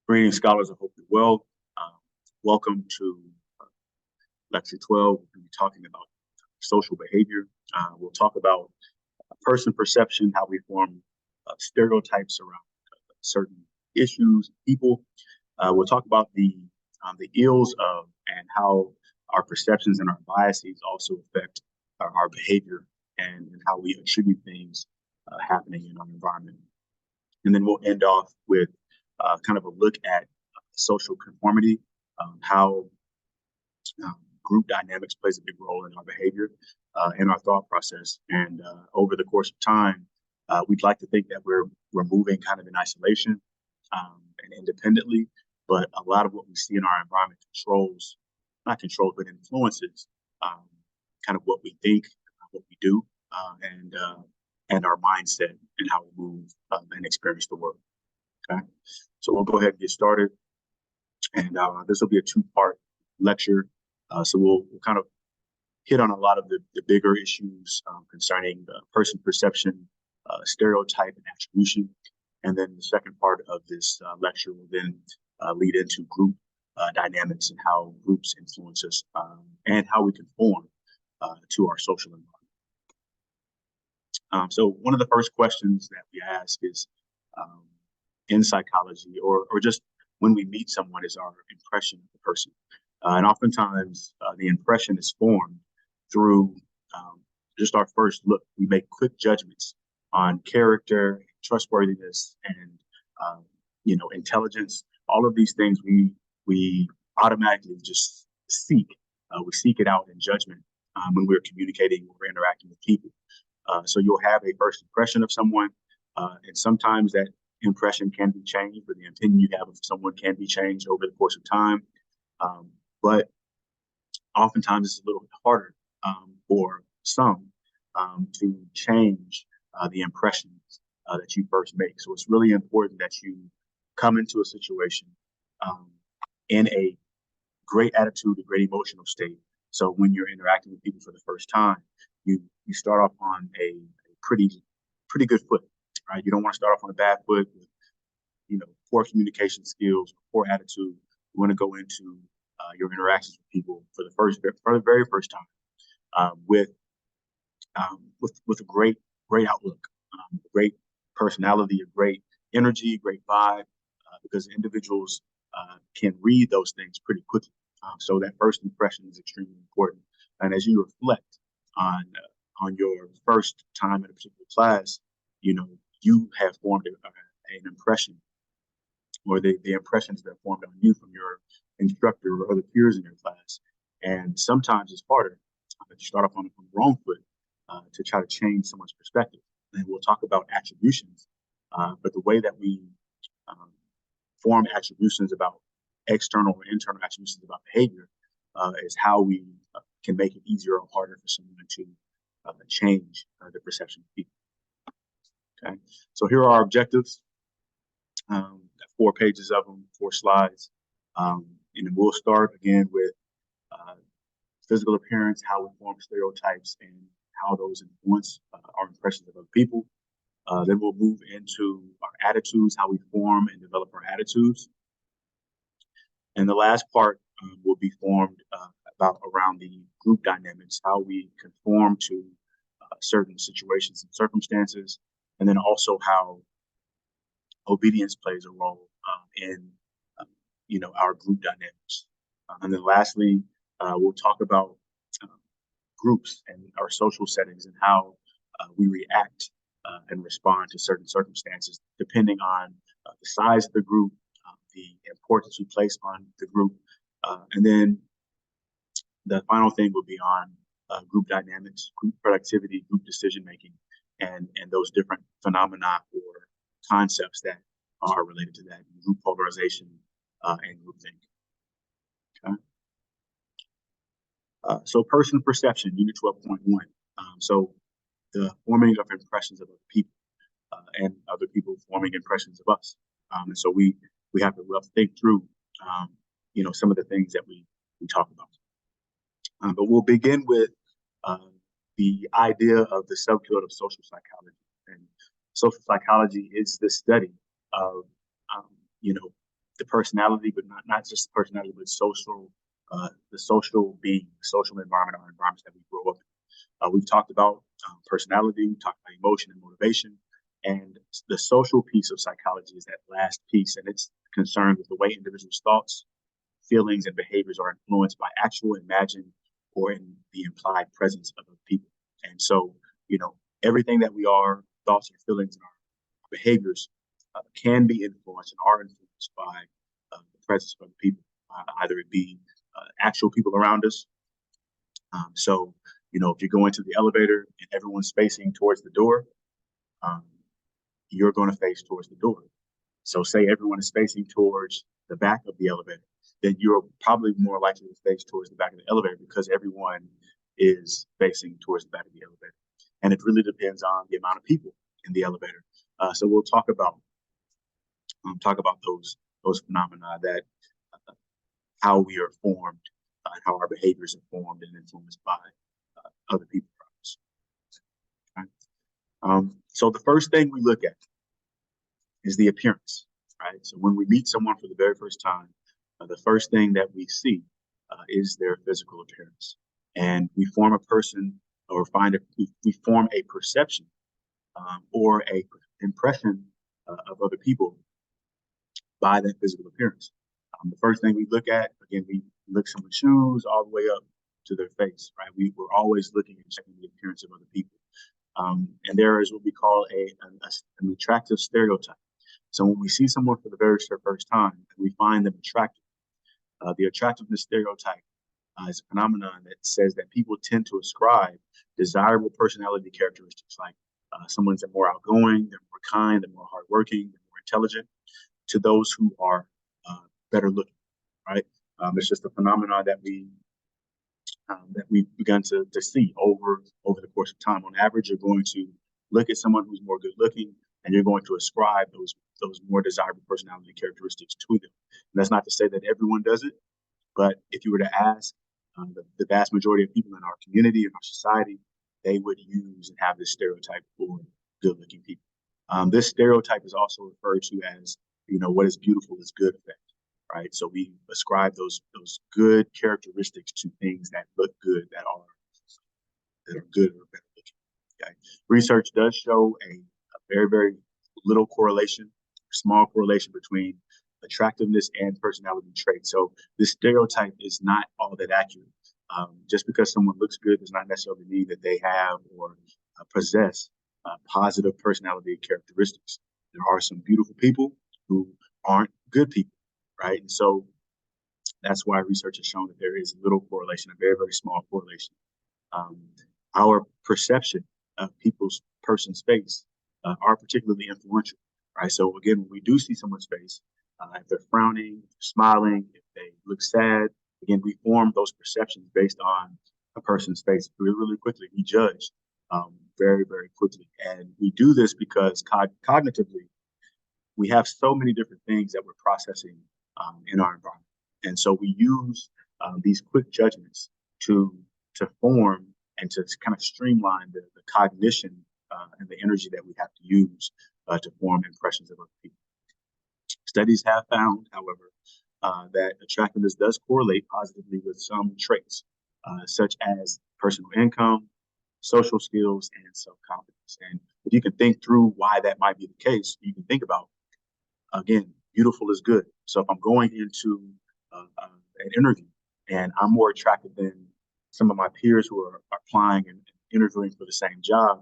Greetings, scholars. I hope you're well. Welcome to Lecture 12. We'll be talking about social behavior. We'll talk about person perception, how we form stereotypes around certain issues, people. We'll talk about the ills of and how our perceptions and our biases also affect our behavior and how we attribute things happening in our environment. And then we'll end off with kind of a look at social conformity, how group dynamics plays a big role in our behavior and our thought process. And over the course of time, we'd like to think that we're moving kind of in isolation and independently, but a lot of what we see in our environment not controls, but influences kind of what we think, what we do, and our mindset and how we move and experience the world. Okay, so we'll go ahead and get started. And this will be a two-part lecture. So we'll kind of hit on a lot of the bigger issues concerning person perception, stereotype, and attribution. And then the second part of this lecture will then lead into group dynamics and how groups influence us and how we conform to our social environment. So one of the first questions that we ask is in psychology or just when we meet someone is our impression of the person. And oftentimes the impression is formed through just our first look. We make quick judgments on character, trustworthiness, and intelligence. All of these things we automatically just seek. We seek it out in judgment when we're communicating or interacting with people. So you'll have a first impression of someone, and sometimes that impression can be changed, or the opinion you have of someone can be changed over the course of time. But oftentimes it's a little bit harder for some to change the impressions that you first make. So it's really important that you come into a situation in a great attitude, a great emotional state. So when you're interacting with people for the first time, you start off on a pretty good foot, right? You don't want to start off on a bad foot with, poor communication skills, poor attitude. You want to go into your interactions with people for the very first time with a great outlook, great personality, a great energy, great vibe, because individuals can read those things pretty quickly. So that first impression is extremely important. And as you reflect on your first time in a particular class, you have formed an impression, or the impressions that are formed on you from your instructor or other peers in your class. And sometimes it's harder if you start off on the wrong foot to try to change someone's perspective. And we'll talk about attributions, but the way that we form attributions about external or internal attributions about behavior is how we can make it easier or harder for someone to change the perception of people. Okay, so here are our objectives. 4 pages of them, 4 slides. And we'll start again with physical appearance, how we form stereotypes, and how those influence our impressions of other people. Then we'll move into our attitudes, how we form and develop our attitudes. And the last part will be formed around the group dynamics, how we conform to certain situations and circumstances, and then also how obedience plays a role in our group dynamics. And then lastly, we'll talk about groups and our social settings and how we react and respond to certain circumstances, depending on the size of the group, the importance we place on the group. And then the final thing will be on group dynamics, group productivity, group decision-making, and those different phenomena or concepts that are related to that, group polarization and groupthink. Okay. So person perception, unit 12.1. So the forming of impressions of other people and other people forming impressions of us. And so we have to think through, some of the things that we talk about. But we'll begin with the idea of the subfield of social psychology. And social psychology is the study of, the personality, but not just the personality, but the social being, the social environment, our environments that we grow up in. We've talked about personality, we've talked about emotion and motivation, and the social piece of psychology is that last piece, and it's concerned with the way individuals' thoughts, feelings, and behaviors are influenced by actual, imagined, or in the implied presence of other people. And so, everything that we are, thoughts and feelings and our behaviors can be influenced and are influenced by the presence of other people, either it be actual people around us. So, if you go into the elevator and everyone's facing towards the door, um, you're going to face towards the door. So say everyone is facing towards the back of the elevator, then you're probably more likely to face towards the back of the elevator because everyone is facing towards the back of the elevator. And it really depends on the amount of people in the elevator. So we'll talk about those phenomena, that how we are formed, how our behaviors are formed and influenced by other people around us. Okay? So the first thing we look at is the appearance, right? So when we meet someone for the very first time, the first thing that we see is their physical appearance, and we form a person or we form a perception or a impression of other people by that physical appearance. The first thing we look at, again, we look someone's shoes all the way up to their face, right? We're always looking and checking the appearance of other people. And there is what we call an attractive stereotype. So when we see someone for the very first time and we find them attractive, the attractiveness stereotype is a phenomenon that says that people tend to ascribe desirable personality characteristics, like someone's more outgoing, they're more kind, they're more hardworking, they're more intelligent, to those who are better looking, right? It's just a phenomenon that we've begun to see over the course of time. On average, you're going to look at someone who's more good looking, and you're going to ascribe those more desirable personality characteristics to them. And that's not to say that everyone does it, but if you were to ask the vast majority of people in our community, in our society, they would use and have this stereotype for good looking people. This stereotype is also referred to as, what is beautiful is good effect, right? So we ascribe those good characteristics to things that look good, that are good or better looking. Okay? Research does show a very, very little correlation, small correlation between attractiveness and personality traits. So this stereotype is not all that accurate. Just because someone looks good does not necessarily mean that they have or possess positive personality characteristics. There are some beautiful people who aren't good people, right? And so that's why research has shown that there is little correlation, a very, very small correlation. Our perception of person's face are particularly influential, right? So again, when we do see someone's face, if they're frowning, if they're smiling, if they look sad, again, we form those perceptions based on a person's face really, really quickly. We judge very, very quickly. And we do this because cognitively, we have so many different things that we're processing in our environment. And so we use these quick judgments to form and to kind of streamline the cognition and the energy that we have to use to form impressions of other people. Studies have found, however, that attractiveness does correlate positively with some traits, such as personal income, social skills, and self-confidence. And if you can think through why that might be the case, you can think about, again, beautiful is good. So if I'm going into an interview and I'm more attractive than some of my peers who are applying and interviewing for the same job,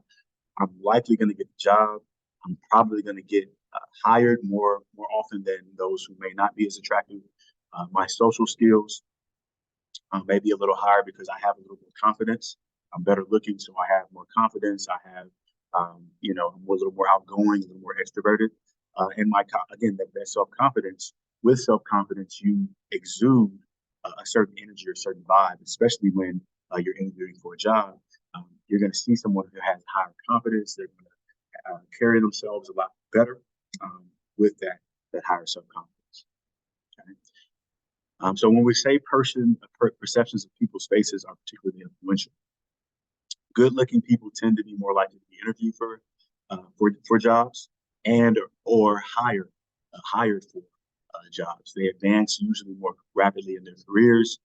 I'm likely going to get the job. I'm probably going to get hired more often than those who may not be as attractive. My social skills may be a little higher because I have a little more confidence. I'm better looking, so I have more confidence. I have, I'm a little more outgoing, a little more extroverted. And that self-confidence, with self-confidence, you exude a certain energy or a certain vibe, especially when you're interviewing for a job. You're going to see someone who has higher confidence. They're going to carry themselves a lot better with that higher self-confidence. Okay? So when we say perceptions of people's faces are particularly influential, good-looking people tend to be more likely to be interviewed for jobs and or hired for jobs. They advance usually more rapidly in their careers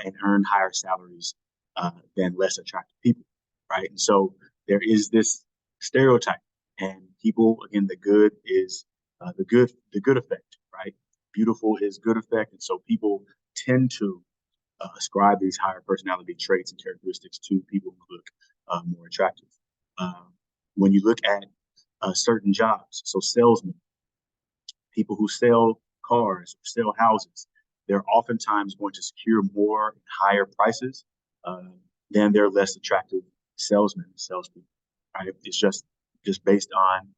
and earn higher salaries than less attractive people, right? And so there is this stereotype, and people, again, the good is the good effect, right? Beautiful is good effect, and so people tend to ascribe these higher personality traits and characteristics to people who look more attractive. Um, when you look at certain jobs, so salesmen, people who sell cars or sell houses, they're oftentimes going to secure more and higher prices uh, than their less attractive salesmen and salespeople. Right? It's just based on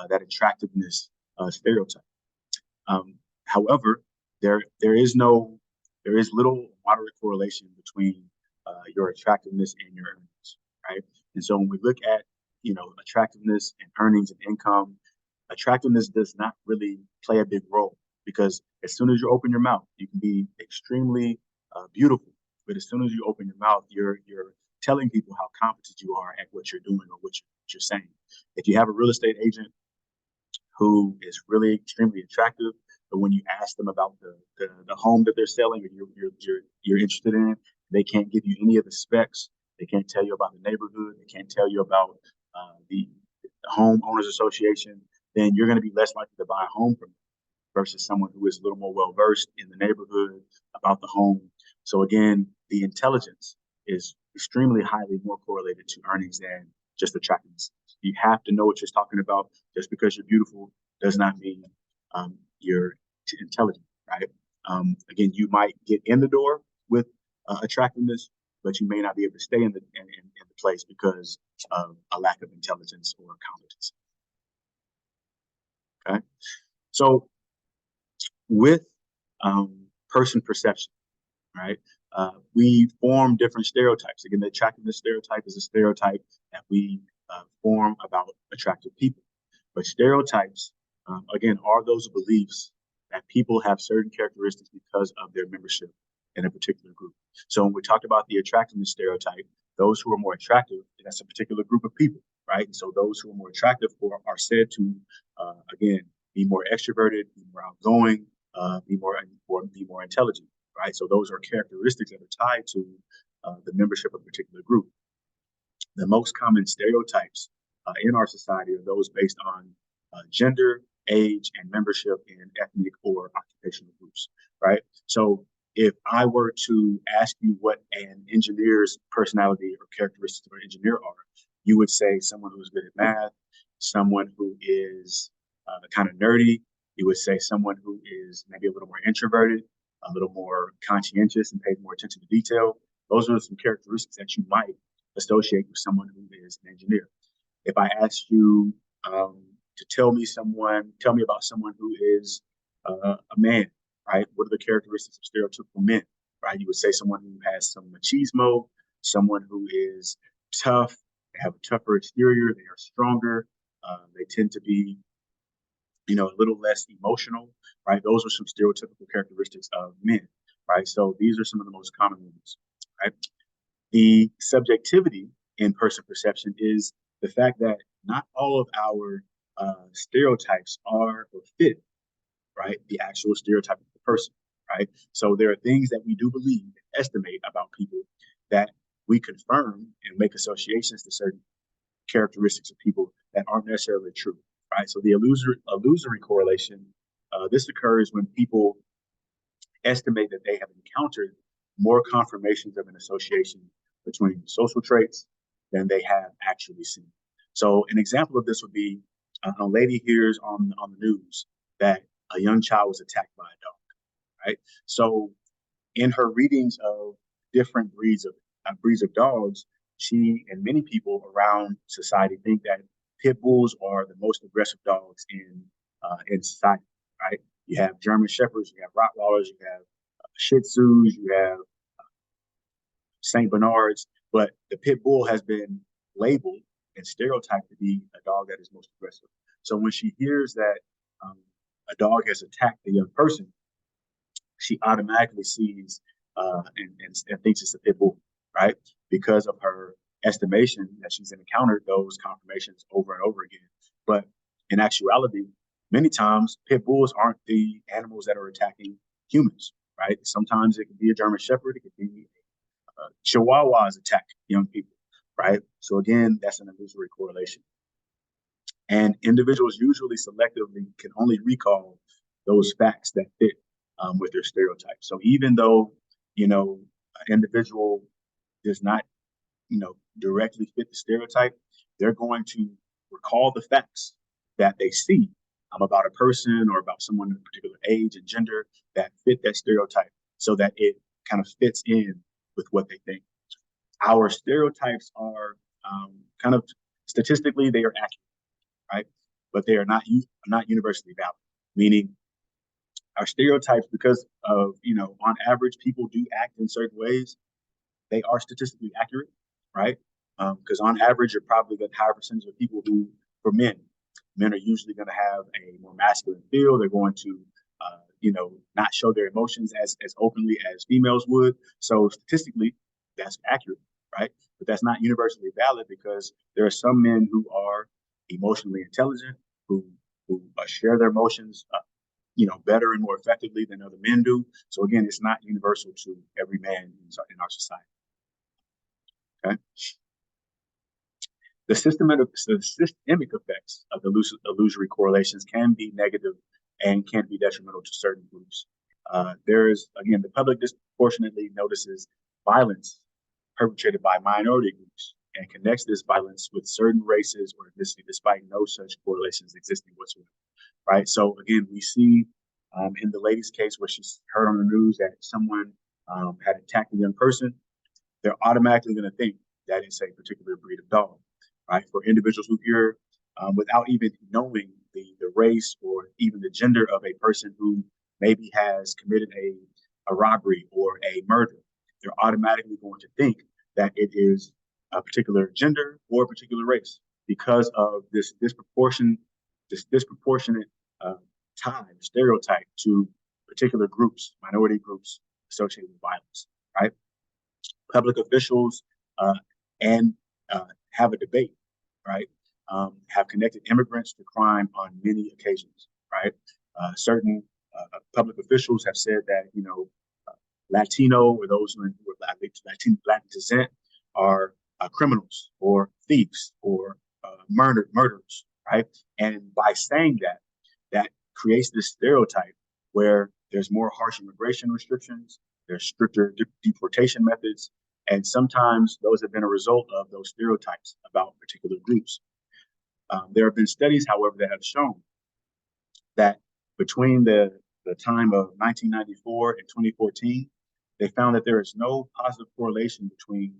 that attractiveness stereotype. However, there is no there is little moderate correlation between your attractiveness and your earnings, right? And so when we look at attractiveness and earnings and income, attractiveness does not really play a big role because as soon as you open your mouth, you can be extremely beautiful, but as soon as you open your mouth, you're telling people how competent you are at what you're doing or what you're saying. If you have a real estate agent who is really extremely attractive, but when you ask them about the home that they're selling or you're interested in, they can't give you any of the specs. They can't tell you about the neighborhood. They can't tell you about the home owners association. Then you're going to be less likely to buy a home from them versus someone who is a little more well versed in the neighborhood about the home. So again, the intelligence is extremely highly more correlated to earnings than just attractiveness. You have to know what you're talking about. Just because you're beautiful does not mean you're intelligent, right? Again, you might get in the door with attractiveness, but you may not be able to stay in the place because of a lack of intelligence or competence. Okay, so with person perception, right? We form different stereotypes. Again, the attractiveness stereotype is a stereotype that we form about attractive people. But stereotypes, again, are those beliefs that people have certain characteristics because of their membership in a particular group. So when we talked about the attractiveness stereotype, those who are more attractive, that's a particular group of people, right? And so those who are more attractive are said to, again, be more extroverted, be more outgoing, be more intelligent, right? So those are characteristics that are tied to the membership of a particular group. The most common stereotypes in our society are those based on gender, age, and membership in ethnic or occupational groups, right? So if I were to ask you what an engineer's personality or characteristics of an engineer are, you would say someone who's good at math, someone who is kind of nerdy. You would say someone who is maybe a little more introverted, a little more conscientious and pays more attention to detail. Those are some characteristics that you might associate with someone who is an engineer. If I asked you to tell me about someone who is a man, right? What are the characteristics of stereotypical men, right? You would say someone who has some machismo, someone who is tough, they have a tougher exterior, they are stronger, they tend to be, a little less emotional, right? Those are some stereotypical characteristics of men, right? So these are some of the most common ones, right? The subjectivity in person perception is the fact that not all of our stereotypes are or fit, right, the actual stereotype of the person, right? So there are things that we do believe and estimate about people that we confirm and make associations to certain characteristics of people that aren't necessarily true, right? So the illusory correlation, this occurs when people estimate that they have encountered more confirmations of an association between social traits than they have actually seen. So an example of this would be a lady hears on the news that a young child was attacked by a dog, right? So in her readings of different breeds of dogs, she and many people around society think that pit bulls are the most aggressive dogs in society, right? You have German shepherds, you have Rottweilers, you have Shih Tzus, you have Saint Bernards, but the pit bull has been labeled and stereotyped to be a dog that is most aggressive. So when she hears that a dog has attacked a young person, she automatically sees and thinks it's a pit bull, right? Because of her estimation that she's encountered those confirmations over and over again. But in actuality, Many times, pit bulls aren't the animals that are attacking humans, right? Sometimes it could be a German Shepherd, it could be Chihuahuas attack young people, right? So again, that's an illusory correlation. And individuals usually selectively can only recall those facts that fit with their stereotypes. So even though, an individual does not, directly fit the stereotype, they're going to recall the facts that they see about a person or about someone in a particular age and gender that fit that stereotype so that it kind of fits in with what they think. Our stereotypes are kind of statistically, they are accurate, right? But they are not universally valid, meaning our stereotypes, because of, on average, people do act in certain ways, they are statistically accurate, right? Because on average, you're probably got a higher percentage of people who, for men are usually going to have a more masculine feel. They're going to, not show their emotions as openly as females would. So statistically, that's accurate, right? But that's not universally valid because there are some men who are emotionally intelligent, who share their emotions, better and more effectively than other men do. So again, it's not universal to every man in our society. Okay. The systemic effects of the illusory correlations can be negative and can be detrimental to certain groups. There is, again, the public disproportionately notices violence perpetrated by minority groups and connects this violence with certain races or ethnicity, despite no such correlations existing whatsoever. Right. So again, we see in the lady's case where she's heard on the news that someone had attacked a young person, they're automatically going to think that it's a particular breed of dog. Right. For individuals who hear without even knowing the race or even the gender of a person who maybe has committed a robbery or a murder, they're automatically going to think that it is a particular gender or a particular race because of this disproportionate tie, stereotype to particular groups, minority groups associated with violence, right? Public officials and have a debate, right? Have connected immigrants to crime on many occasions, right? Certain public officials have said that, Latino or those who are Latin descent are criminals or thieves or murderers, right? And by saying that, that creates this stereotype where there's more harsh immigration restrictions, there's stricter deportation methods, and sometimes those have been a result of those stereotypes about particular groups. There have been studies, however, that have shown that between the time of 1994 and 2014, they found that there is no positive correlation between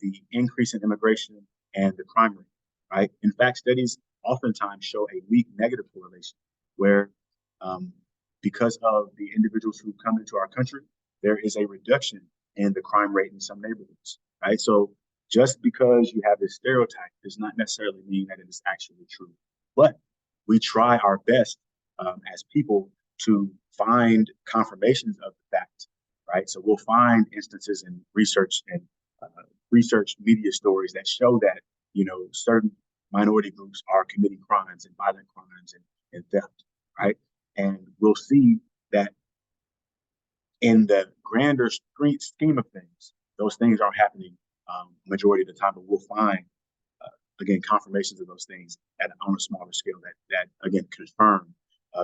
the increase in immigration and the crime rate, right? In fact, studies oftentimes show a weak negative correlation where because of the individuals who come into our country, there is a reduction in the crime rate in some neighborhoods, right? So just because you have this stereotype does not necessarily mean that it is actually true. But we try our best as people to find confirmations of the fact, right? So we'll find instances in research and research media stories that show that, certain minority groups are committing crimes and violent crimes and theft, right? And we'll see that in the grander scheme of things, those things aren't happening majority of the time, but we'll find again confirmations of those things on a smaller scale that again confirm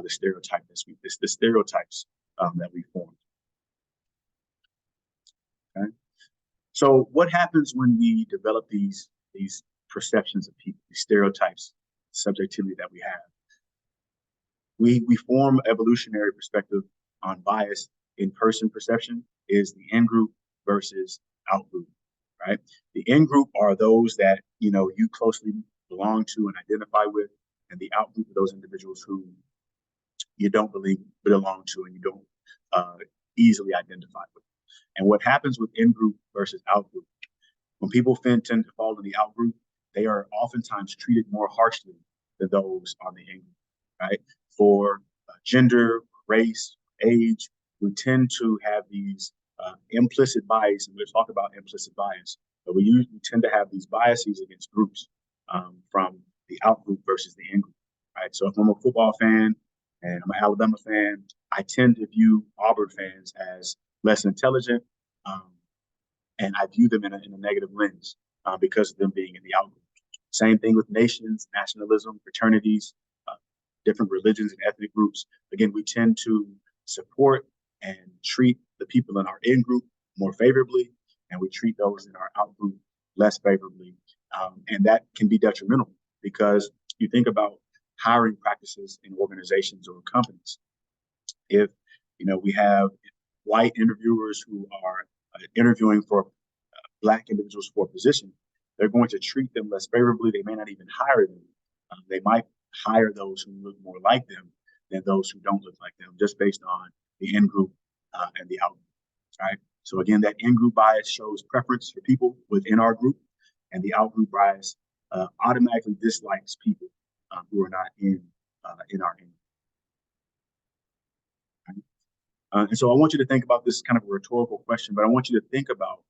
the stereotypes that we formed. Okay, so what happens when we develop these perceptions of people, these stereotypes, subjectivity that we have? We form evolutionary perspective on bias in person perception is the in group versus out group, right? The in group are those that you closely belong to and identify with, and the out group are those individuals who you don't belong to and you don't easily identify with. And what happens with in group versus out group? When people tend to fall in the out group, they are oftentimes treated more harshly than those on the in group, right? For gender, race, age, we tend to have these implicit bias, and we'll talk about implicit bias, but we tend to have these biases against groups from the out group versus the in group. right? So if I'm a football fan and I'm an Alabama fan, I tend to view Auburn fans as less intelligent, um, and I view them in a negative lens because of them being in the out group. Same thing with nations, nationalism, fraternities, uh, different religions and ethnic groups. Again, we tend to support and treat the people in our in group more favorably, and we treat those in our out group less favorably. And that can be detrimental because you think about hiring practices in organizations or companies. If we have white interviewers who are interviewing for Black individuals for a position, they're going to treat them less favorably. They may not even hire them. They might hire those who look more like them than those who don't look like them, just based on the in group and the out group. Right. So again, that in group bias shows preference for people within our group, and the out group bias automatically dislikes people who are not in our in group. Right? And so I want you to think about this kind of a rhetorical question, but I want you to think about,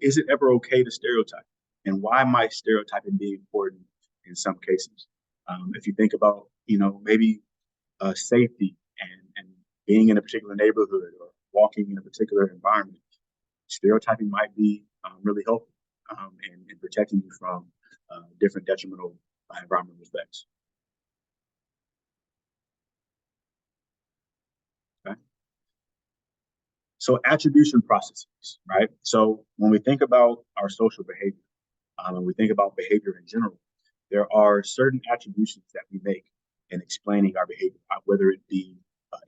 is it ever okay to stereotype? And why might stereotyping be important in some cases? If you think about, maybe safety and being in a particular neighborhood or walking in a particular environment, stereotyping might be really helpful in protecting you from different detrimental environmental effects. Okay. So attribution processes, right? So when we think about our social behavior, and we think about behavior in general, there are certain attributions that we make in explaining our behavior, whether it be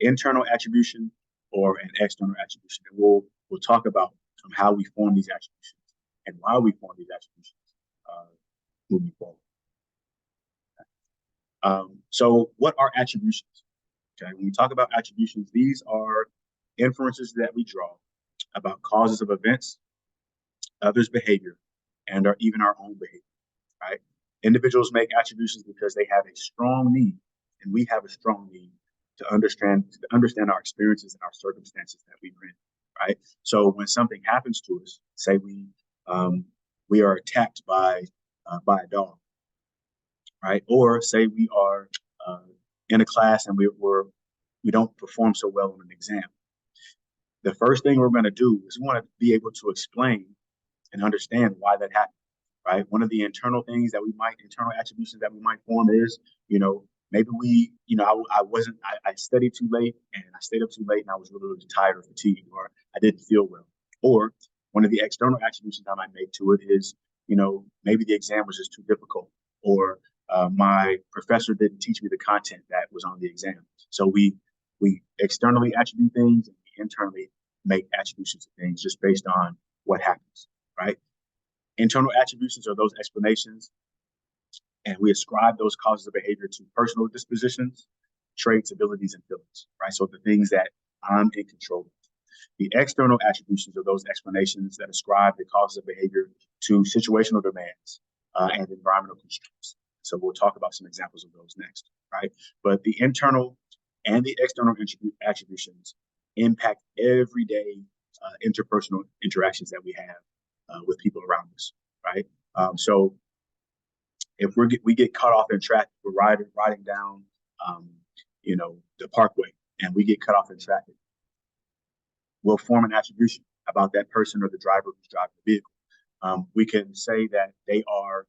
internal attribution or an external attribution. And we'll talk about how we form these attributions and why we form these attributions moving forward. So what are attributions? Okay, when we talk about attributions, these are inferences that we draw about causes of events, others' behavior, and even our own behavior, right? Individuals make attributions because they have a strong need, and we have a strong need to understand our experiences and our circumstances that we are in, right? So when something happens to us, say we are attacked by a dog, right? Or say we are in a class and we don't perform so well on an exam. The first thing we're going to do is we want to be able to explain and understand why that happened, right? One of the internal attributions that we might form is, maybe I studied too late and I stayed up too late and I was really, really tired or fatigued, or I didn't feel well. Or one of the external attributions I might make to it is, maybe the exam was just too difficult, or my professor didn't teach me the content that was on the exam. So we externally attribute things and we internally make attributions of things just based on what happens, right? Internal attributions are those explanations, and we ascribe those causes of behavior to personal dispositions, traits, abilities, and feelings, right? So the things that I'm in control of. The external attributions are those explanations that ascribe the causes of behavior to situational demands and environmental constraints. So we'll talk about some examples of those next, right? But the internal and the external attributions impact everyday interpersonal interactions that we have with people around us, right? So if we get caught off in traffic, we're riding down, the parkway, and we get cut off in traffic, we'll form an attribution about that person or the driver who's driving the vehicle. We can say that they are,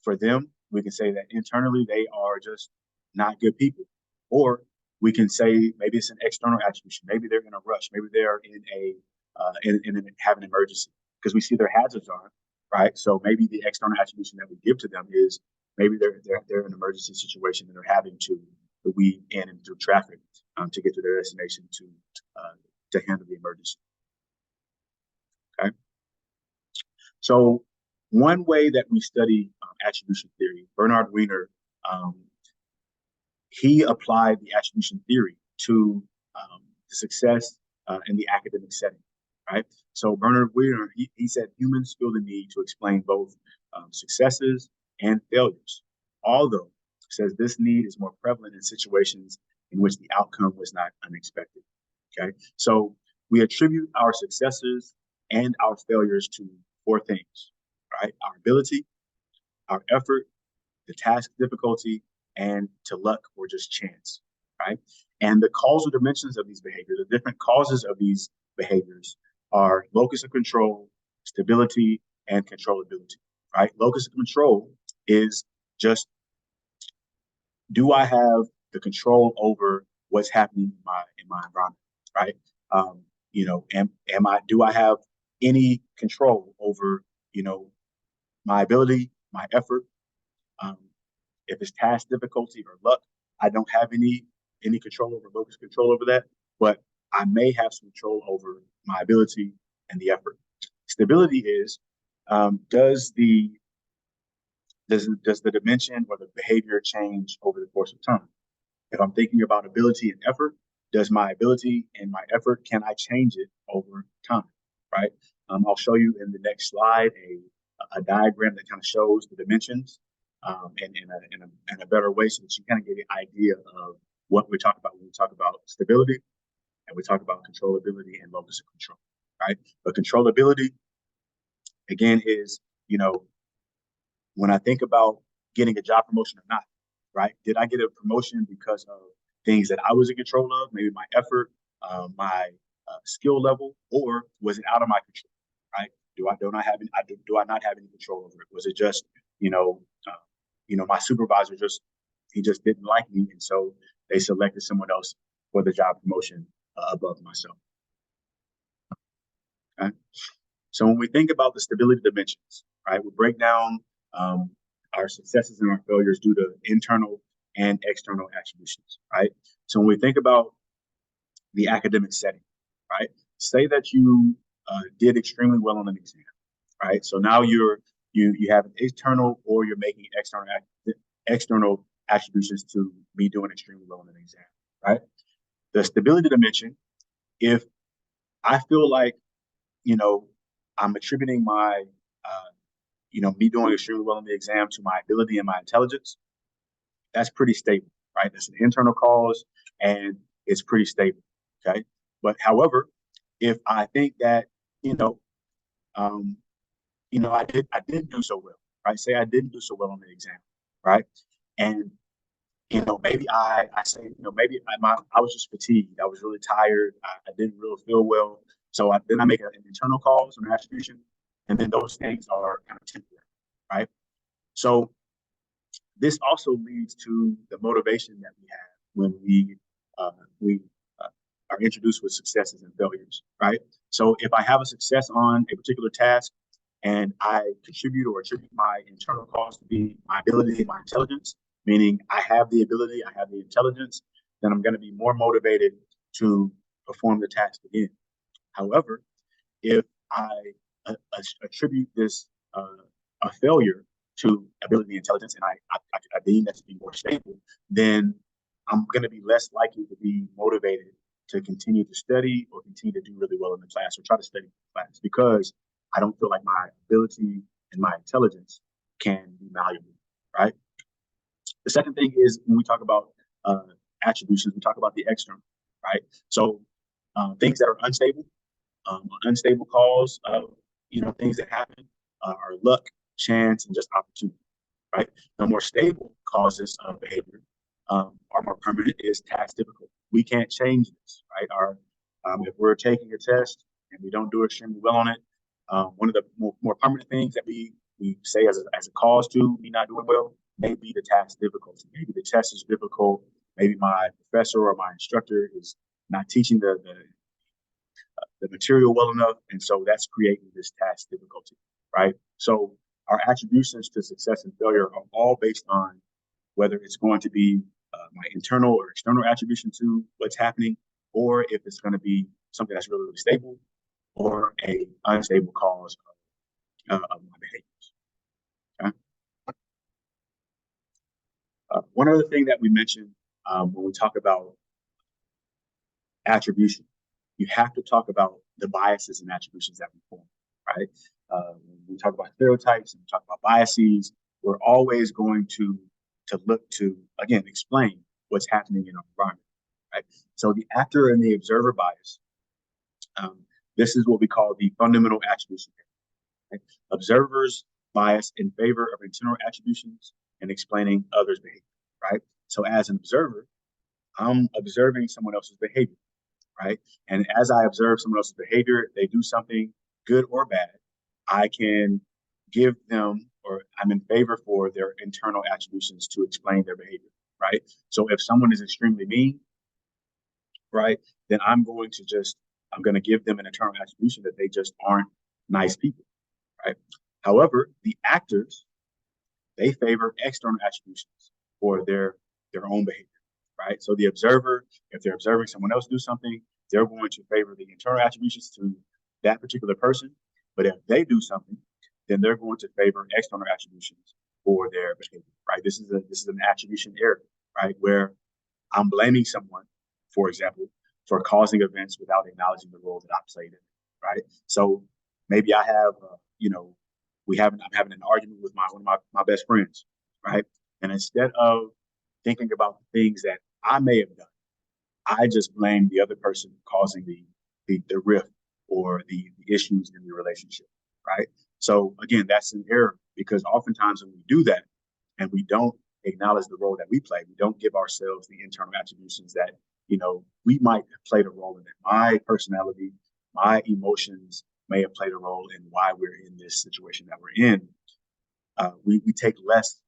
for them, we can say that internally they are just not good people. Or we can say maybe it's an external attribution. Maybe they're in a rush. Maybe they're have an emergency because we see their hazards on, right? So maybe the external attribution that we give to them is maybe they're in an emergency situation and they're having to weave in and through traffic to get to their destination to handle the emergency. Okay. So one way that we study attribution theory, Bernard Wiener, he applied the attribution theory to the success in the academic setting, right? So Bernard Wiener, he said humans feel the need to explain both successes and failures, although says this need is more prevalent in situations in which the outcome was not unexpected. Okay, so we attribute our successes and our failures to four things, right? Our ability, our effort, the task difficulty, and to luck or just chance, right? And the causal dimensions of these behaviors, the different causes of these behaviors are locus of control, stability, and controllability, right? Locus of control is just, do I have the control over what's happening in my environment, right? You know, do I have any control over, you know, my ability, my effort? Um, if it's task difficulty or luck, I don't have any control over locus control over that, but I may have some control over my ability and the effort. Stability is, does the dimension or the behavior change over the course of time? If I'm thinking about ability and effort, does my ability and my effort, can I change it over time, right? I'll show you in the next slide a diagram that kind of shows the dimensions in a better way so that you kind of get an idea of what we talk about when we talk about stability and we talk about controllability and locus of control, right? But controllability, again, is, you know, when I think about getting a job promotion or not, right? Did I get a promotion because of things that I was in control of, maybe my effort, my skill level, or was it out of my control, right? Do I not have any control over it? Was it just, my supervisor he just didn't like me, and so they selected someone else for the job promotion above myself. Okay, so when we think about the stability dimensions, right, we break down our successes and our failures due to internal and external attributions, right? So when we think about the academic setting, right, say that you did extremely well on an exam, right? So now you have an internal or you're making external attributions to be doing extremely well on an exam, right? The stability dimension, if I feel like, I'm attributing my me doing extremely well on the exam to my ability and my intelligence, that's pretty stable, right? That's an internal cause and it's pretty stable, okay? But however, if I think that, I didn't do so well, right? Say I didn't do so well on the exam, right? And, maybe I say, maybe I was just fatigued. I was really tired. I didn't really feel well. So then I make an internal cause, an attribution, and then those things are kind of temporary, right? So this also leads to the motivation that we have when we are introduced with successes and failures, right? So if I have a success on a particular task and I contribute or attribute my internal cause to be my ability and my intelligence, meaning I have the ability, I have the intelligence, then I'm going to be more motivated to perform the task again. However, if I attribute this a failure to ability and intelligence, and I deem that to be more stable, then I'm going to be less likely to be motivated to continue to study or continue to do really well in the class or try to study in the class because I don't feel like my ability and my intelligence can be malleable, right? The second thing is when we talk about attributions, we talk about the external, right? So things that are unstable, unstable cause of things that happen are luck, chance, and just opportunity, right? The more stable causes of behavior are more permanent is task difficult. We can't change this, right? If we're taking a test and we don't do extremely well on it, one of the more permanent things that we say as a cause to me not doing well may be the task difficulty. Maybe the test is difficult. Maybe my professor or my instructor is not teaching the material well enough, and so that's creating this task difficulty, right? So our attributions to success and failure are all based on whether it's going to be my internal or external attribution to what's happening, or if it's going to be something that's really, really stable, or a unstable cause of my behaviors. Okay? One other thing that we mentioned when we talk about attribution, you have to talk about the biases and attributions that we form, right? When we talk about stereotypes and we talk about biases, we're always going to look to, again, explain what's happening in our environment, right? So the actor and the observer bias, this is what we call the fundamental attribution. Right? Observers bias in favor of internal attributions and explaining others' behavior, right? So as an observer, I'm observing someone else's behavior, right? And as I observe someone else's behavior, they do something good or bad, I can give them, or I'm in favor for their internal attributions to explain their behavior, right? So if someone is extremely mean, right, then I'm going to give them an internal attribution that they just aren't nice people, right? However, the actors, they favor external attributions for their own behavior, right? So the observer, if they're observing someone else do something, they're going to favor the internal attributions to that particular person. But if they do something, then they're going to favor external attributions for their behavior, right? This is an attribution error, right? Where I'm blaming someone, for example, for causing events without acknowledging the role that I played in, right? So maybe I have, I'm having an argument with one of my best friends, right? And instead of thinking about the things that I may have done, I just blame the other person causing the rift or the issues in the relationship, right? So again, that's an error because oftentimes when we do that and we don't acknowledge the role that we play, we don't give ourselves the internal attributions that we might have played a role in it. My personality, my emotions may have played a role in why we're in this situation that we're in. We take less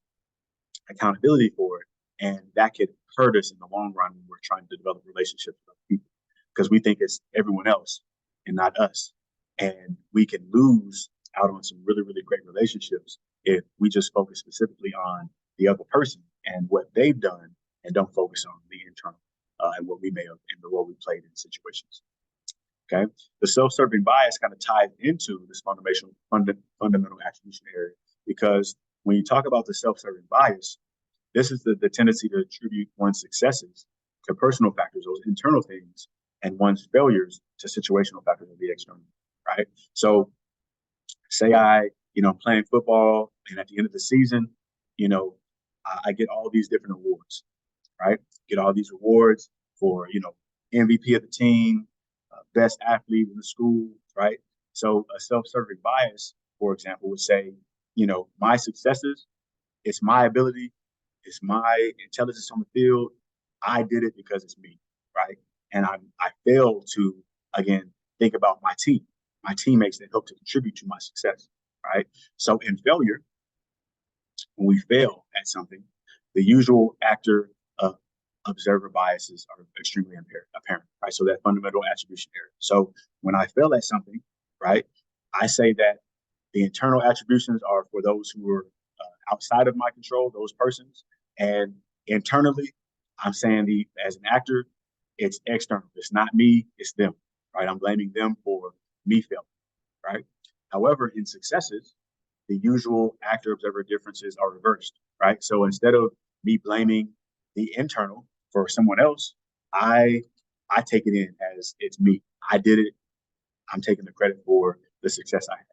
accountability for it, and that could hurt us in the long run when we're trying to develop relationships with other people because we think it's everyone else and not us, and we can lose out on some really really great relationships if we just focus specifically on the other person and what they've done and don't focus on the internal and what we may have and the role we played in situations. Okay, the self-serving bias kind of ties into this fundamental attribution area because when you talk about the self-serving bias, this is the tendency to attribute one's successes to personal factors, those internal things, and one's failures to situational factors of the external, right? So say I'm playing football and at the end of the season, you know, I get all these different awards, right? Get all these awards for, MVP of the team, best athlete in the school, right? So a self-serving bias, for example, would say, my successes, it's my ability, it's my intelligence on the field. I did it because it's me, right? And I fail to, again, think about my teammates that help to contribute to my success, right? So in failure, when we fail at something, the usual actor observer biases are extremely apparent, right? So that fundamental attribution error. So when I fail at something, right, I say that the internal attributions are for those who are outside of my control, those persons, and internally, I'm saying as an actor, it's external. It's not me, it's them, right? I'm blaming them for me failing, right? However, in successes, the usual actor observer differences are reversed, right? So instead of me blaming the internal for someone else, I take it in as it's me. I did it. I'm taking the credit for the success I had,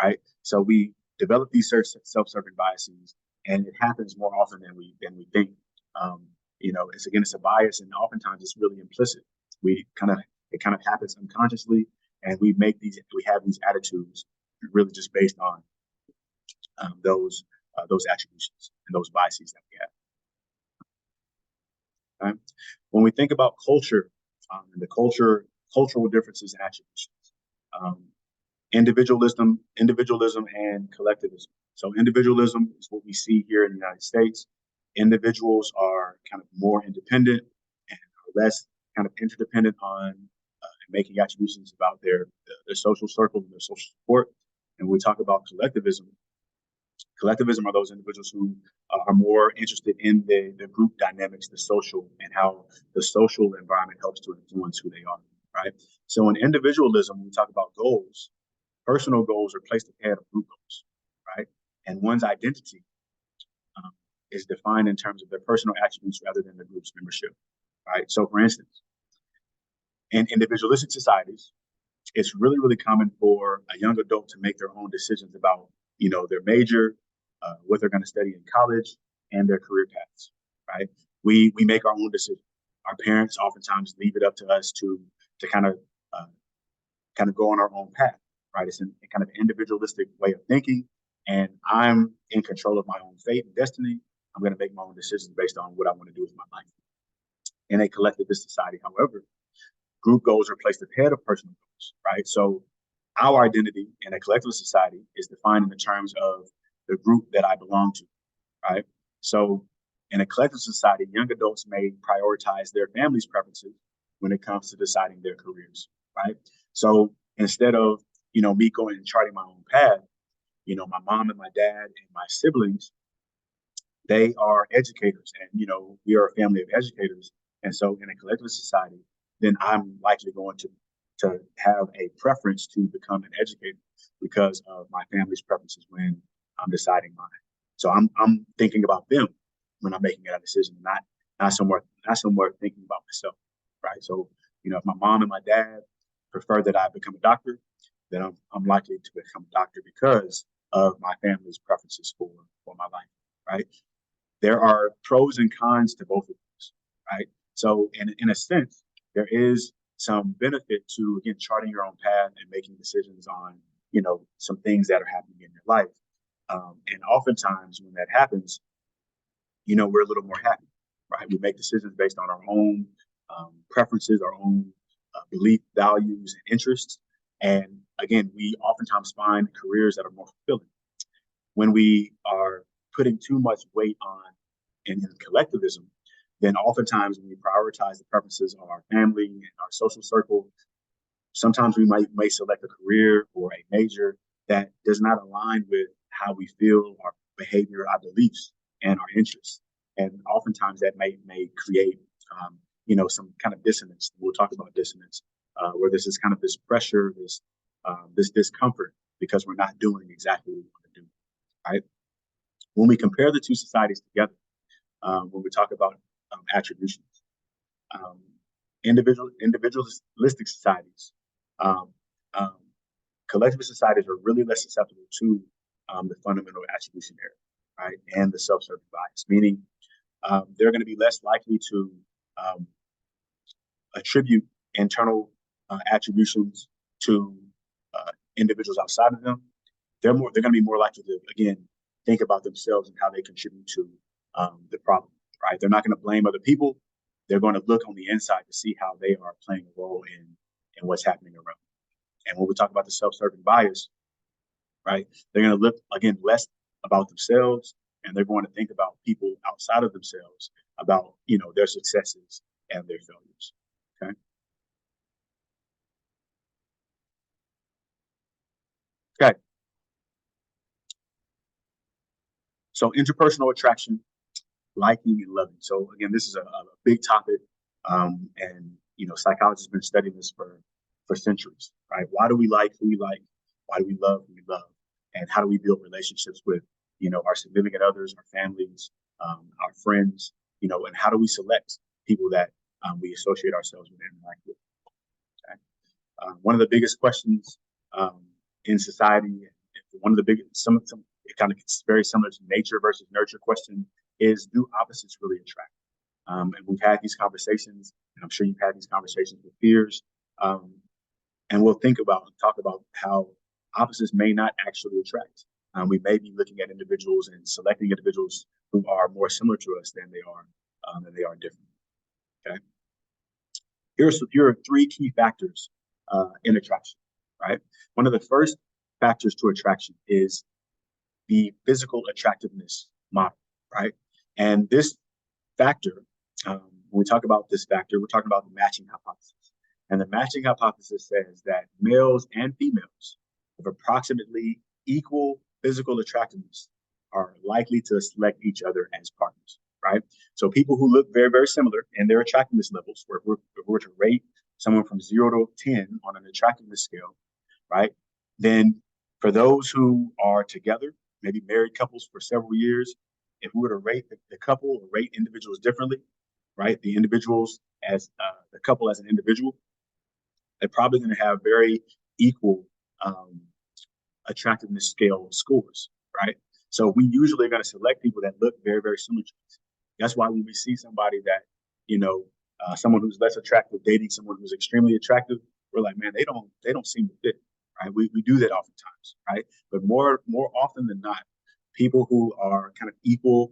right? So we develop these self-serving biases, and it happens more often than we think. It's a bias, and oftentimes it's really implicit. It kind of happens unconsciously, and we have these attitudes really just based on those attributions and those biases that we have. Right? When we think about culture and the cultural differences and attributions, individualism and collectivism. So individualism is what we see here in the United States. Individuals are kind of more independent and are less kind of interdependent on making attributions about their social circle and their social support. And when we talk about collectivism are those individuals who are more interested in the group dynamics, the social, and how the social environment helps to influence who they are, right? So in individualism, when we talk about goals, personal goals are placed ahead of group goals, right? And one's identity is defined in terms of their personal attributes rather than the group's membership, right? So for instance, in individualistic societies, it's really, really common for a young adult to make their own decisions about, their major, what they're going to study in college, and their career paths, right? We make our own decisions. Our parents oftentimes leave it up to us to kind of go on our own path, right? It's a kind of individualistic way of thinking, and I'm in control of my own fate and destiny. I'm going to make my own decisions based on what I want to do with my life. In a collectivist society, however, group goals are placed ahead of personal goals, right? So our identity in a collectivist society is defined in the terms of the group that I belong to, right? So in a collective society, young adults may prioritize their family's preferences when it comes to deciding their careers, right? So instead of, me going and charting my own path, my mom and my dad and my siblings, they are educators, and we are a family of educators. And so in a collective society, then I'm likely going to have a preference to become an educator because of my family's preferences when I'm deciding mine. So I'm thinking about them when I'm making that decision, not somewhere thinking about myself, right? So if my mom and my dad prefer that I become a doctor, then I'm likely to become a doctor because of my family's preferences for my life, right? There are pros and cons to both of these, right? So in a sense, there is some benefit to, again, charting your own path and making decisions on, some things that are happening in your life. And oftentimes when that happens, we're a little more happy, right? We make decisions based on our own preferences, our own belief, values, and interests. And again, we oftentimes find careers that are more fulfilling. When we are putting too much weight on in collectivism, then oftentimes when we prioritize the preferences of our family and our social circle, sometimes we may select a career or a major that does not align with how we feel, our behavior, our beliefs, and our interests. And oftentimes that may create, some kind of dissonance. We'll talk about dissonance, where this is kind of this pressure, this discomfort because we're not doing exactly what we want to do, right? When we compare the two societies together, when we talk about attributions, um, individualistic societies, um, um, collectivist societies are really less susceptible to the fundamental attribution error, right, and the self-serving bias, meaning they're going to be less likely to um, attribute internal attributions to individuals outside of them. They're going to be more likely to, again, think about themselves and how they contribute to the problem, right? They're not going to blame other people. They're going to look on the inside to see how they are playing a role in what's happening around. And when we talk about the self-serving bias, right, they're going to look, again, less about themselves, and they're going to think about people outside of themselves, about, their successes and their failures, okay? Okay, so interpersonal attraction, liking and loving. So again, this is a big topic, and psychologists have been studying this for centuries, right? Why do we like who we like? Why do we love who we love? And how do we build relationships with our significant others, our families, our friends? And how do we select people that we associate ourselves with and interact with? Okay? One of the biggest questions in society, one of the biggest, some it kind of gets very similar to nature versus nurture question, is, do opposites really attract? And we've had these conversations, and I'm sure you've had these conversations with peers. And we'll talk about how opposites may not actually attract. We may be looking at individuals and selecting individuals who are more similar to us than they are different. Okay. Here are three key factors in attraction, right? One of the first factors to attraction is the physical attractiveness model, right? And this factor, when we talk about this factor, we're talking about the matching hypothesis. And the matching hypothesis says that males and females of approximately equal physical attractiveness are likely to select each other as partners, right? So people who look very, very similar in their attractiveness levels, if we're to rate someone from 0 to 10 on an attractiveness scale, right? Then for those who are together, maybe married couples for several years, if we were to rate the couple or rate individuals differently, right? The individuals as the couple as an individual, they're probably going to have very equal attractiveness scale scores, right? So we usually are going to select people that look very, very similar to us. That's why when we see somebody that, someone who's less attractive dating someone who's extremely attractive, we're like, man, they don't seem to fit, right? We do that oftentimes, right? But more often than not, people who are kind of equal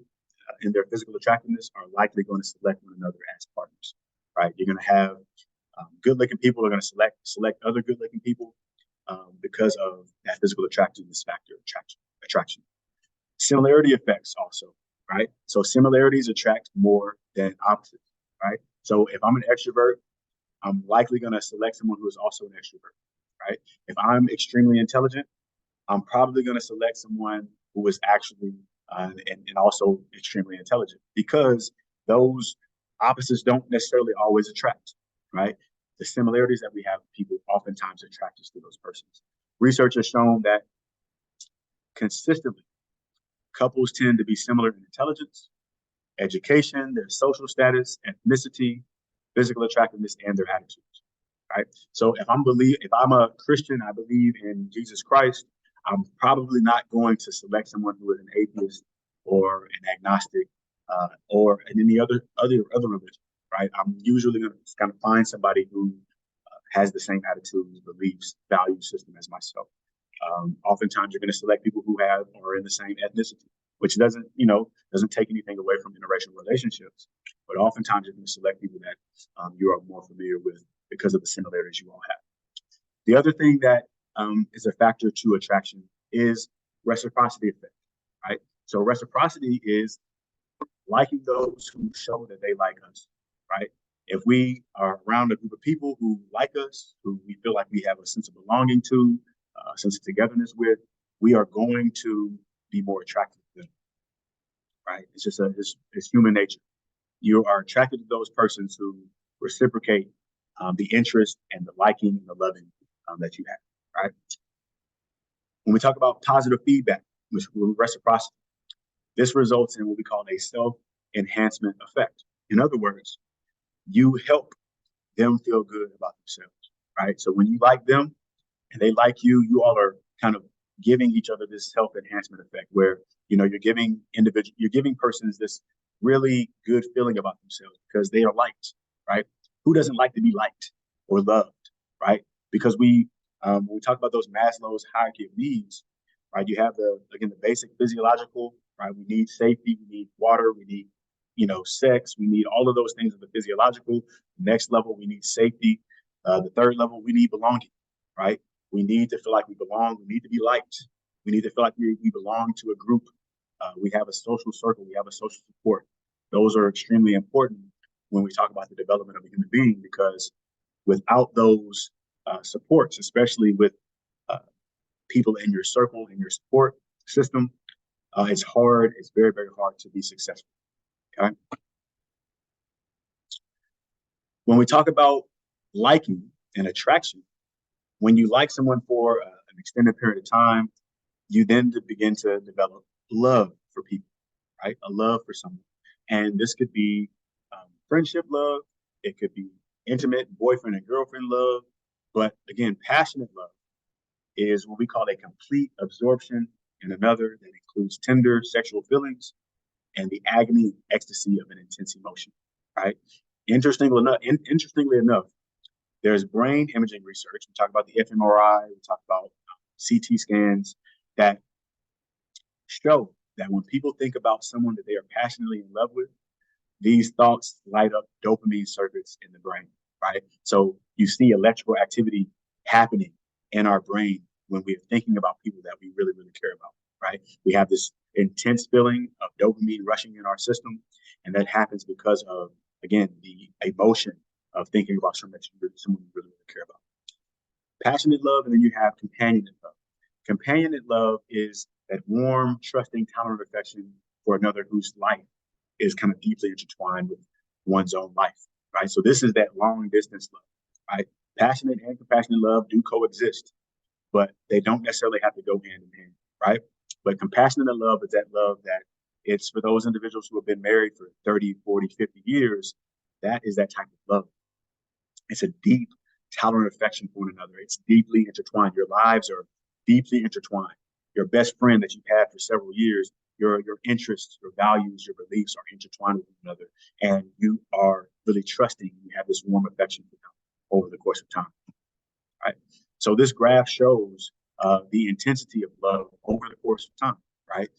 in their physical attractiveness are likely going to select one another as partners, right? You're going to have good-looking people are going to select other good-looking people because of that physical attractiveness factor, attraction. Similarity effects also, right? So similarities attract more than opposites, right? So if I'm an extrovert, I'm likely going to select someone who is also an extrovert, right? If I'm extremely intelligent, I'm probably going to select someone who is actually and also extremely intelligent, because those opposites don't necessarily always attract, right? The similarities that we have with people oftentimes attract us to those persons. Research has shown that consistently, couples tend to be similar in intelligence, education, their social status, ethnicity, physical attractiveness, and their attitudes, right? So if I'm a Christian, I believe in Jesus Christ, I'm probably not going to select someone who is an atheist or an agnostic or in any other religion, right? I'm usually going to kind of find somebody who has the same attitudes, beliefs, value system as myself. Oftentimes, you're going to select people who are in the same ethnicity, which doesn't take anything away from interracial relationships. But oftentimes, you're going to select people that you are more familiar with because of the similarities you all have. The other thing that is a factor to attraction is reciprocity effect, right? So reciprocity is liking those who show that they like us, right? If we are around a group of people who like us, who we feel like we have a sense of belonging to, a sense of togetherness with, we are going to be more attracted to them, right? It's just it's human nature. You are attracted to those persons who reciprocate the interest and the liking and the loving that you have, right? When we talk about positive feedback, which is reciprocity, this results in what we call a self-enhancement effect. In other words, you help them feel good about themselves, right? So when you like them and they like you, you all are kind of giving each other this self-enhancement effect where, you're giving persons this really good feeling about themselves because they are liked, right? Who doesn't like to be liked or loved, right? Because when we talk about those Maslow's hierarchy of needs, right? You have the basic physiological, right? We need safety, we need water, we need, sex, we need all of those things of the physiological. Next level, we need safety. The third level, we need belonging, right? We need to feel like we belong. We need to be liked. We need to feel like we belong to a group. We have a social circle. We have a social support. Those are extremely important when we talk about the development of a human being, because without those supports, especially with people in your circle, in your support system, it's hard. It's very, very hard to be successful. Okay. When we talk about liking and attraction, when you like someone for an extended period of time, you then begin to develop love for people, right? A love for someone. And this could be friendship love. It could be intimate boyfriend and girlfriend love. But again, passionate love is what we call a complete absorption in another that includes tender sexual feelings and the agony and ecstasy of an intense emotion, right? Interestingly enough, there's brain imaging research. We talk about the fMRI, we talk about CT scans that show that when people think about someone that they are passionately in love with, these thoughts light up dopamine circuits in the brain, right? So you see electrical activity happening in our brain when we're thinking about people that we really, really care about, right? We have this intense feeling of dopamine rushing in our system, and that happens because of, again, the emotion of thinking about someone you really, really care about. Passionate love, and then you have companionate love. Companionate love is that warm, trusting, tolerant affection for another whose life is kind of deeply intertwined with one's own life, right? So this is that long distance love, right? Passionate and compassionate love do coexist, but they don't necessarily have to go hand in hand, right? But compassionate love is that love that it's for those individuals who have been married for 30, 40, 50 years. That is that type of love. It's a deep, tolerant affection for one another. It's deeply intertwined. Your lives are deeply intertwined. Your best friend that you've had for several years, your interests, your values, your beliefs are intertwined with one another, and you are really trusting. You have this warm affection for them over the course of time. Right. So this graph shows the intensity of love over the course of time. Right.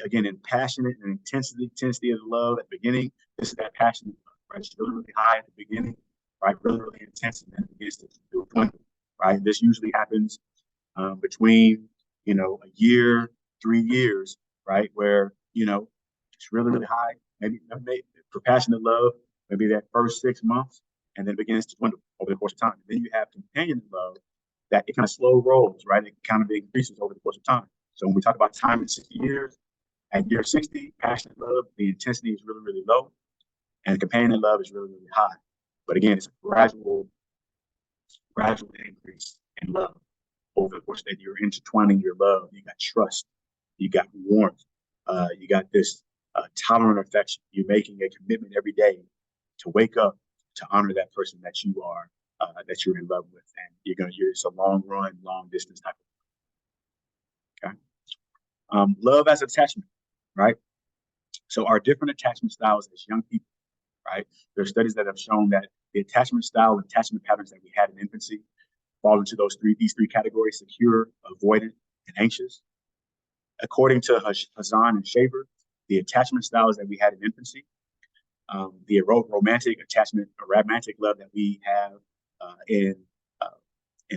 again, in passionate and intensity of the love at the beginning. This is that passionate love, right? It's really, really high at the beginning, right? Really, really intense, and then it begins to dwindle, right? This usually happens between, a year, 3 years, right? Where, it's really, really high. Maybe for passionate love, maybe that first 6 months, and then it begins to dwindle over the course of time. And then you have companion love that it kind of slow rolls, right? It kind of increases over the course of time. So when we talk about time in 60 years, at year 60, passionate love, the intensity is really, really low, and companion love is really, really high. But again, it's a gradual increase in love over the course that you're intertwining your love. You got trust, you got warmth, you got this tolerant affection. You're making a commitment every day to wake up to honor that person that you are, that you're in love with, and it's a long run, long distance type of. Okay. Love as attachment, right? So our different attachment styles as young people, right? There are studies that have shown that the attachment style and attachment patterns that we had in infancy fall into these three categories: secure, avoidant, and anxious. According to Hazan and Shaver, the attachment styles that we had in infancy, the romantic attachment or romantic love that we have in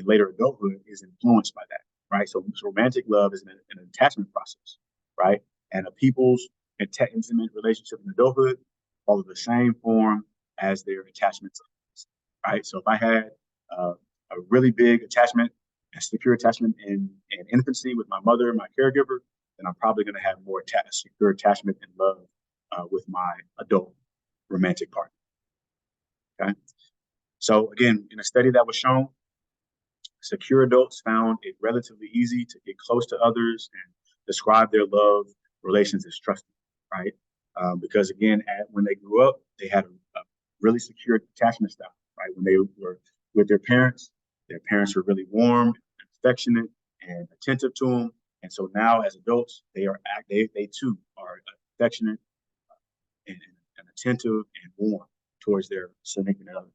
later adulthood is influenced by that, right? So romantic love is an attachment process, right? And a people's intimate relationship in adulthood follow the same form as their attachments, right? So if I had a really big attachment, a secure attachment in infancy with my mother and my caregiver, then I'm probably going to have more secure attachment and love with my adult romantic partner. Okay. So again, in a study that was shown, secure adults found it relatively easy to get close to others and describe their love relations as trusting, right? Because again, when they grew up, they had a really secure attachment style, right? When they were with their parents were really warm, and affectionate, and attentive to them. And so now, as adults, they too are affectionate and attentive and warm towards their significant other.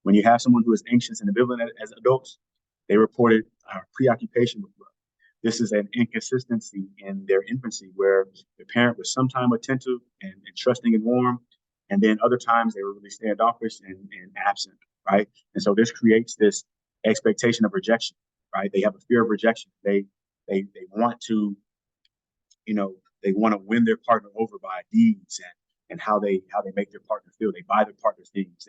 When you have someone who is anxious and ambivalent as adults, they reported preoccupation with love. This is an inconsistency in their infancy where the parent was sometimes attentive and trusting and warm, and then other times they were really standoffish and absent, right? And so this creates this expectation of rejection, right? They have a fear of rejection. They want to, they want to win their partner over by deeds and how they make their partner feel. They buy their partner things.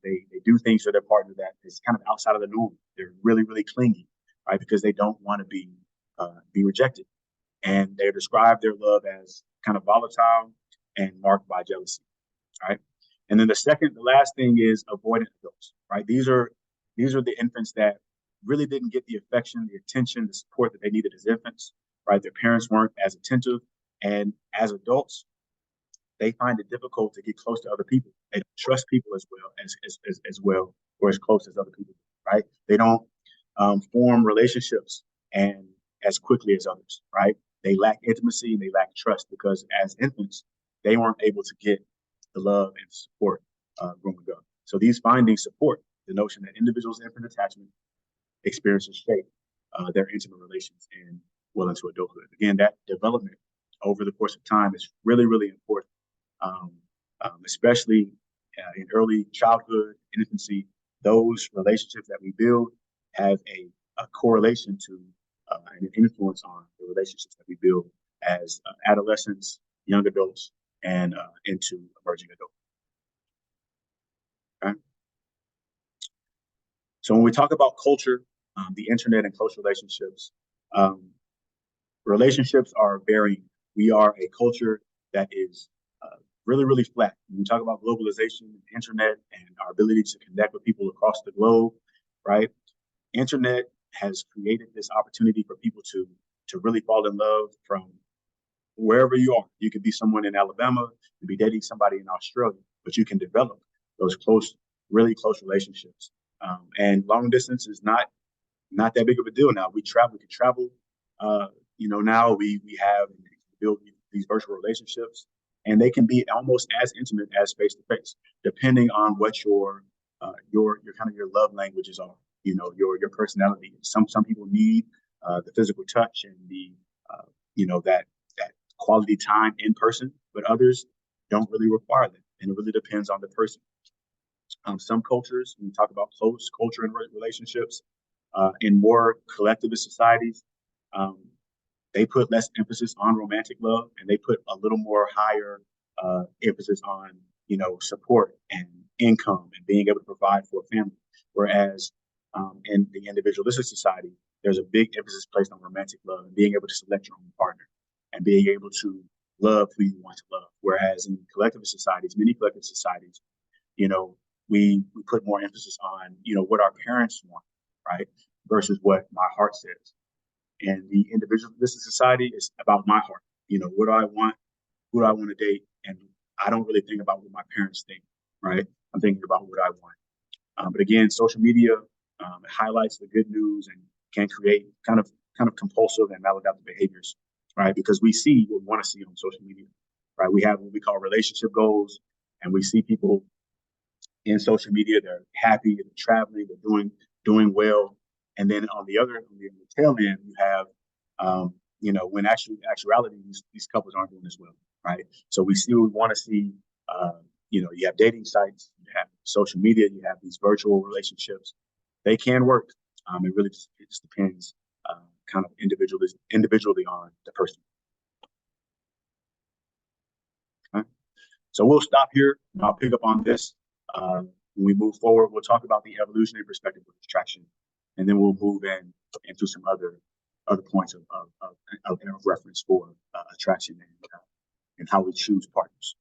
They do things for their partner that is kind of outside of the norm. They're really, really clingy, right? Because they don't want to be rejected. And they describe their love as kind of volatile and marked by jealousy, right? And then the last thing is avoidant adults, right? These are the infants that really didn't get the affection, the attention, the support that they needed as infants, right? Their parents weren't as attentive. And as adults, they find it difficult to get close to other people. They don't trust people as well or as close as other people, right? They don't form relationships and as quickly as others, right? They lack intimacy and they lack trust because as infants, they weren't able to get the love and support growing up. So these findings support the notion that individuals' infant attachment experiences shape their intimate relations and well into adulthood. Again, that development over the course of time is really, really important, especially in early childhood, infancy. Those relationships that we build have a correlation to and an influence on the relationships that we build as adolescents, young adults, and into emerging adults. Okay. So when we talk about culture, the internet and close relationships, relationships are varying. We are a culture that is really, really flat. When we talk about globalization, internet, and our ability to connect with people across the globe, right? Internet has created this opportunity for people to really fall in love from wherever you are. You could be someone in Alabama, you could be dating somebody in Australia, but you can develop those really close relationships. And long distance is not that big of a deal now. We can travel. Now we have built these virtual relationships, and they can be almost as intimate as face to face, depending on what your kind of your love languages are. Your personality. Some people need the physical touch and the that quality time in person, but others don't really require that. And it really depends on the person. Some cultures, when we talk about close culture and relationships, in more collectivist societies, um, they put less emphasis on romantic love, and they put a little more higher emphasis on, support and income and being able to provide for a family. Whereas in the individualistic society, there's a big emphasis placed on romantic love and being able to select your own partner and being able to love who you want to love. Whereas in collectivist societies, many collective societies, you know, we put more emphasis on, what our parents want, right? Versus what my heart says. And the individualistic society is about my heart. What do I want? Who do I want to date? And I don't really think about what my parents think, right? I'm thinking about what I want. But again, social media highlights the good news and can create kind of compulsive and maladaptive behaviors, right? Because we see what we want to see on social media, right? We have what we call relationship goals, and we see people in social media. They're happy, they're traveling, they're doing well. And then on the tail end, you have, when actuality, these couples aren't doing as well, right? So we still want to see, you have dating sites, you have social media, you have these virtual relationships. They can work. It just depends, kind of individually on the person. Okay? So we'll stop here, and I'll pick up on this. When we move forward, we'll talk about the evolutionary perspective of attraction, and then we'll move into some other points of reference for attraction and how we choose partners.